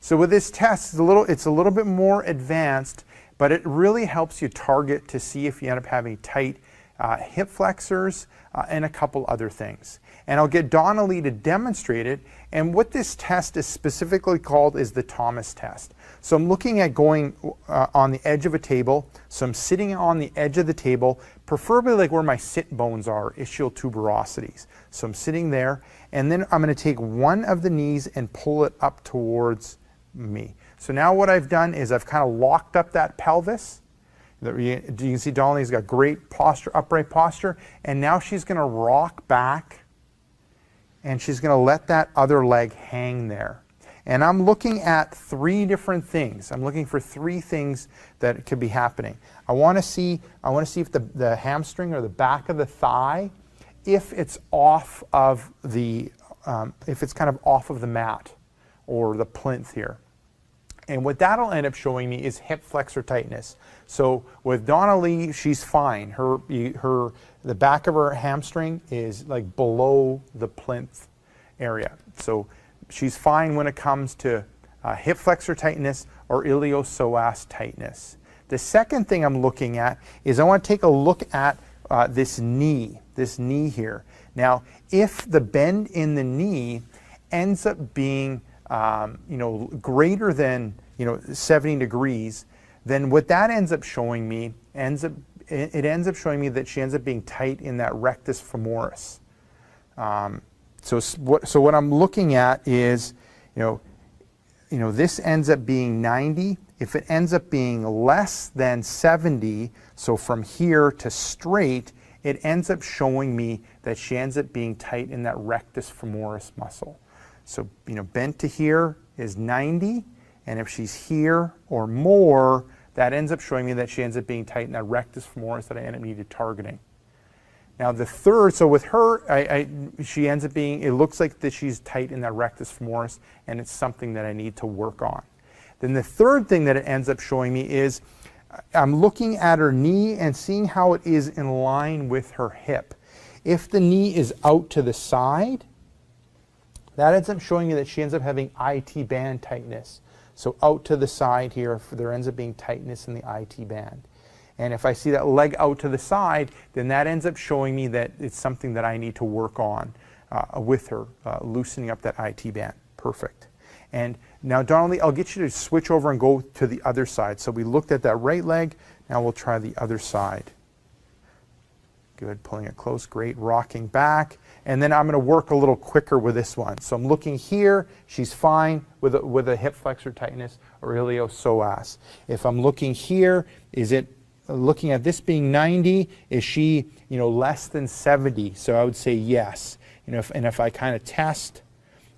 So with this test, it's a little bit more advanced, but it really helps you target to see if you end up having tight hip flexors and a couple other things. And I'll get Donnelly to demonstrate it. And what this test is specifically called is the Thomas test. So I'm looking at going on the edge of a table. So I'm sitting on the edge of the table, preferably like where my sit bones are, ischial tuberosities. So I'm sitting there, and then I'm going to take one of the knees and pull it up towards me. So now what I've done is I've kind of locked up that pelvis. You can see Donnelly's got great posture, upright posture, and now she's going to rock back, and she's going to let that other leg hang there. And I'm looking at three different things. I'm looking for three things that could be happening. I want to see if the hamstring or the back of the thigh, if it's off of the, if it's kind of off of the mat or the plinth here. And what that'll end up showing me is hip flexor tightness. So with Donnelly, she's fine. The back of her hamstring is like below the plinth area. So she's fine when it comes to hip flexor tightness or iliopsoas tightness. The second thing I'm looking at is I want to take a look at this knee here. Now, if the bend in the knee ends up being greater than 70 degrees, then what that ends up showing me it ends up showing me that she ends up being tight in that rectus femoris. So what I'm looking at is, this ends up being 90. If it ends up being less than 70, so from here to straight, it ends up showing me that she ends up being tight in that rectus femoris muscle. So, bent to here is 90, and if she's here or more, that ends up showing me that she ends up being tight in that rectus femoris that I end up needed targeting. Now the third, so with her, she ends up being, it looks like that she's tight in that rectus femoris, and it's something that I need to work on. Then the third thing that it ends up showing me is I'm looking at her knee and seeing how it is in line with her hip. If the knee is out to the side, that ends up showing me that she ends up having IT band tightness. So out to the side here, there ends up being tightness in the IT band. And if I see that leg out to the side, then that ends up showing me that it's something that I need to work on with her, loosening up that IT band. Perfect. And now, Donnelly, I'll get you to switch over and go to the other side. So we looked at that right leg. Now we'll try the other side. Good, pulling it close, great, rocking back. And then I'm going to work a little quicker with this one. So I'm looking here, she's fine with a hip flexor tightness or iliopsoas. If I'm looking here, is it looking at this being 90, is she less than 70? So I would say yes. And if I kind of test,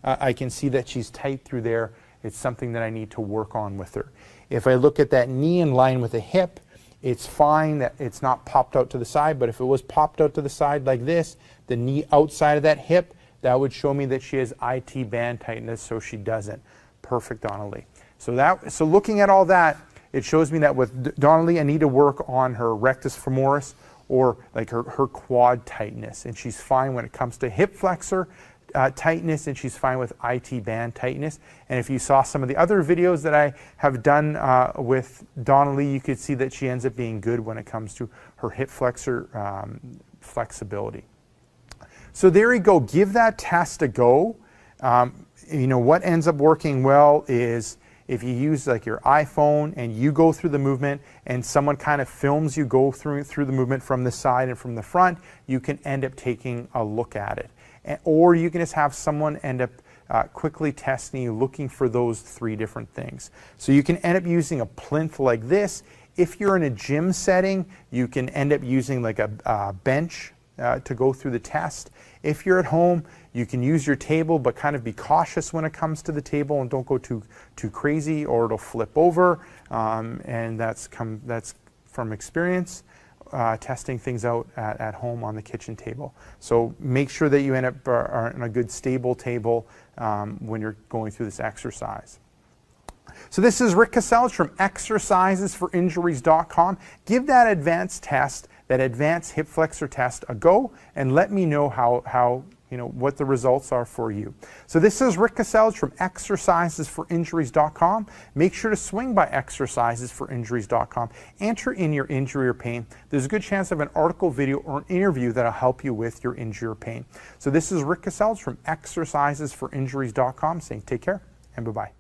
I can see that she's tight through there. It's something that I need to work on with her. If I look at that knee in line with the hip, it's fine that it's not popped out to the side, but if it was popped out to the side like this, the knee outside of that hip, that would show me that she has IT band tightness, so she doesn't. Perfect, Donnelly. So looking at all that, it shows me that with Donnelly, I need to work on her rectus femoris or like her quad tightness, and she's fine when it comes to hip flexor tightness, and she's fine with IT band tightness. And if you saw some of the other videos that I have done with Donnelly, you could see that she ends up being good when it comes to her hip flexor flexibility. So there you go. Give that test a go. What ends up working well is if you use like your iPhone and you go through the movement and someone kind of films you go through the movement from the side and from the front, you can end up taking a look at it. Or you can just have someone end up quickly testing you, looking for those three different things. So you can end up using a plinth like this. If you're in a gym setting, you can end up using like a bench to go through the test. If you're at home, you can use your table, but kind of be cautious when it comes to the table and don't go too crazy or it'll flip over. And that's from experience. Testing things out at home on the kitchen table. So make sure that you end up on a good stable table when you're going through this exercise. So this is Rick Casellas from exercisesforinjuries.com. Give that advanced test, that advanced hip flexor test, a go, and let me know how what the results are for you. So this is Rick Casells from exercisesforinjuries.com. Make sure to swing by exercisesforinjuries.com. Enter in your injury or pain. There's a good chance of an article, video, or an interview that'll help you with your injury or pain. So this is Rick Casells from exercisesforinjuries.com saying take care and bye-bye.